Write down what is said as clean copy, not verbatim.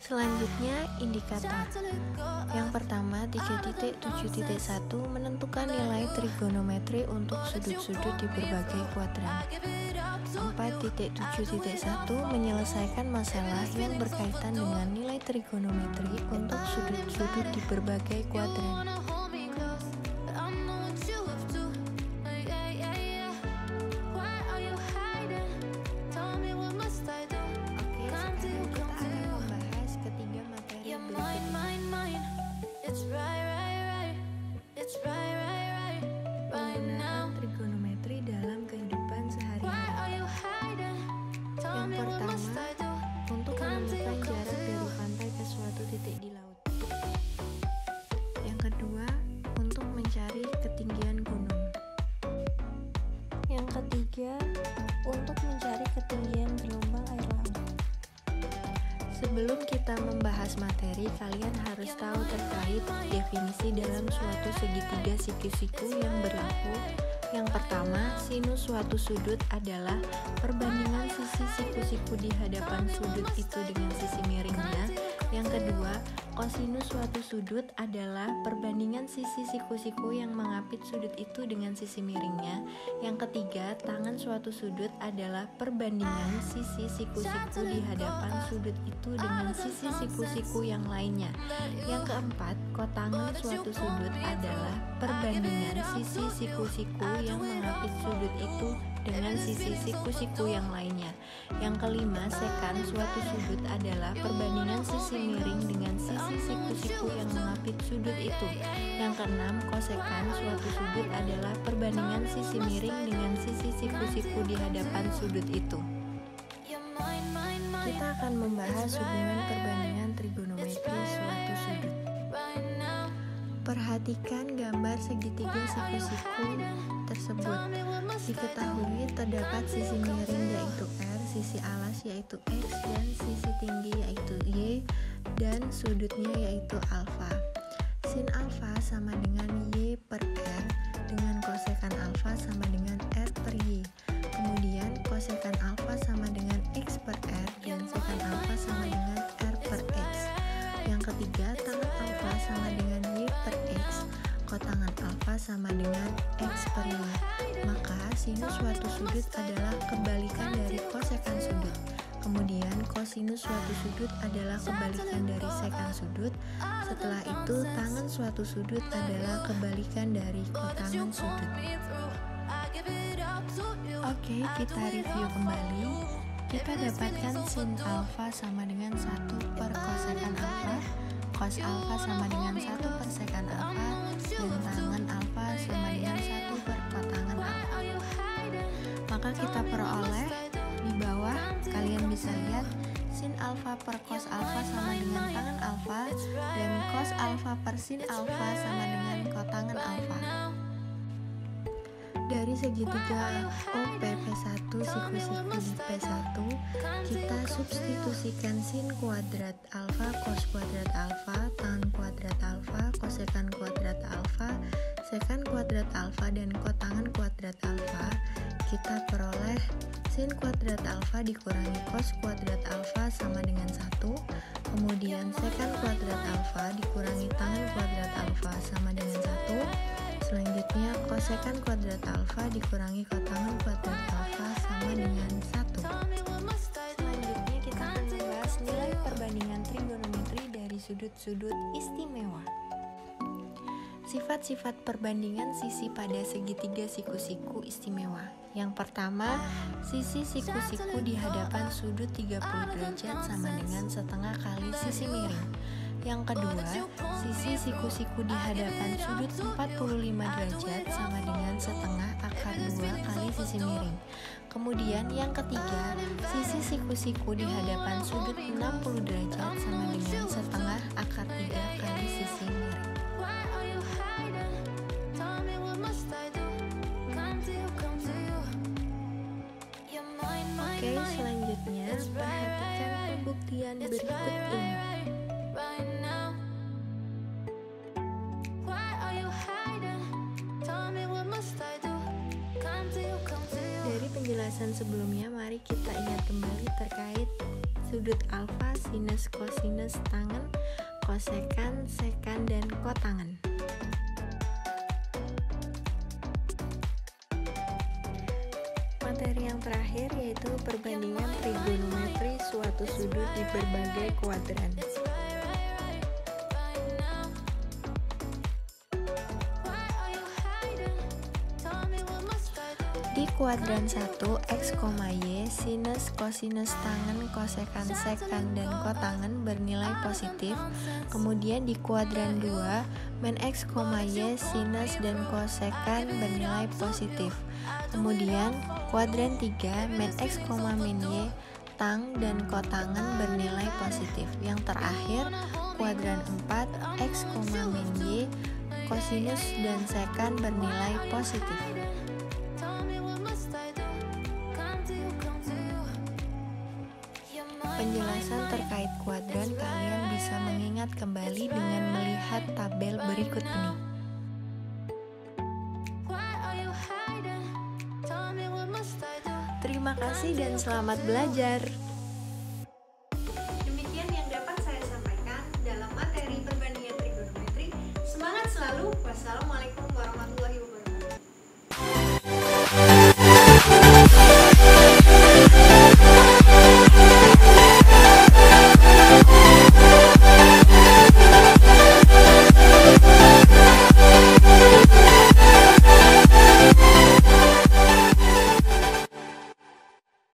Selanjutnya, indikator. Yang pertama, 3.7.1 menentukan nilai trigonometri untuk sudut-sudut di berbagai kuadran. 4.7.1 menyelesaikan masalah yang berkaitan dengan nilai trigonometri untuk sudut-sudut di berbagai kuadran. Penggunaan trigonometri dalam kehidupan sehari-hari. Yang pertama, untuk menemukan jarak dari pantai ke suatu titik di laut. Yang kedua, untuk mencari ketinggian gunung. Yang ketiga, untuk mencari ketinggian gelombang air laut. Sebelum kita membahas materi, kalian harus tahu terkait definisi dalam suatu segitiga siku-siku yang berlaku. Yang pertama, sinus suatu sudut adalah perbandingan sisi siku-siku di hadapan sudut itu dengan sisi miringnya. Yang kedua, kosinus suatu sudut adalah perbandingan sisi siku-siku yang mengapit sudut itu dengan sisi miringnya. Yang ketiga, tangan suatu sudut adalah perbandingan sisi siku-siku di hadapan sudut itu dengan sisi siku-siku yang lainnya. Yang keempat, kotangan suatu sudut adalah perbandingan sisi siku-siku yang mengapit sudut itu dengan sisi siku-siku yang lainnya. Yang kelima, sekan suatu sudut adalah perbandingan sisi miring dengan sisi siku-siku yang mengapit sudut itu. Yang keenam, kosekan suatu sudut adalah perbandingan sisi miring dengan sisi siku-siku di hadapan sudut itu. Kita akan membahas hubungan perbandingan trigonometri suatu sudut. Perhatikan gambar segitiga siku-siku tersebut. Diketahui terdapat sisi miring yaitu R, sisi alas yaitu X, dan sisi tinggi yaitu Y, dan sudutnya yaitu alfa. Sin alfa sama dengan Y per R, dengan kosekan alfa sama dengan R per Y. Kemudian kosekan alfa sama dengan X per R, dan sekan alfa sama dengan R per X. Yang ketiga, tangan alfa sama dengan Y per X, kotangan alfa sama dengan X per Y. Maka sinus suatu sudut adalah kebalikan dari kosekan sudut. Kemudian kosinus suatu sudut adalah kebalikan dari sekan sudut. Setelah itu, tangan suatu sudut adalah kebalikan dari kotangan sudut. Oke, kita review kembali. Kita dapatkan sin alfa sama dengan 1 per kosekan alfa, cos alfa sama dengan 1 per sekan alfa, dan tangan alfa sama dengan 1 per kotangan alfa. Maka kita peroleh di bawah, kalian bisa lihat sin alfa per cos alfa sama dengan tangan alfa, dan cos alfa per sin alfa sama dengan kotangan alfa. Dari segitiga OPP1 siku-siku di P1, kita substitusikan sin kuadrat alfa, cos kuadrat alfa, tangan kuadrat alfa, kosekan kuadrat alfa, sekan kuadrat alfa, dan kotangan kuadrat alfa. Kita peroleh sin kuadrat alfa dikurangi cos kuadrat alfa sama dengan 1. Kemudian sekan kuadrat alfa dikurangi tangan kuadrat alfa sama dengan 1. Selanjutnya, kosekan kuadrat alfa dikurangi kotangan kuadrat alfa sama dengan 1. Selanjutnya, kita akan membahas nilai perbandingan trigonometri dari sudut-sudut istimewa. Sifat-sifat perbandingan sisi pada segitiga siku-siku istimewa. Yang pertama, sisi siku-siku di hadapan sudut 30 derajat sama dengan setengah kali sisi miring. Yang kedua, sisi siku-siku di hadapan sudut 45 derajat sama dengan setengah akar 2 kali sisi miring. Kemudian yang ketiga, sisi siku-siku di hadapan sudut 60 derajat sama dengan setengah akar 3 kali sisi miring. Oke, selanjutnya perhatikan pembuktian berikut ini. penjelasan sebelumnya, mari kita ingat kembali terkait sudut alfa, sinus, kosinus, tangen, kosekan, sekan, dan kotangen. Materi yang terakhir yaitu perbandingan trigonometri suatu sudut di berbagai kuadran. Di kuadran 1, X, Y, sinus, kosinus, tangen, kosekan, sekan, dan kotangen bernilai positif. Kemudian di kuadran 2, min X, Y, sinus, dan kosekan bernilai positif. Kemudian kuadran 3, min X, min Y, tang, dan kotangen bernilai positif. Yang terakhir, kuadran 4, X, min Y, kosinus, dan sekan bernilai positif. Penjelasan terkait kuadran kalian bisa mengingat kembali dengan melihat tabel berikut ini. Terima kasih dan selamat belajar.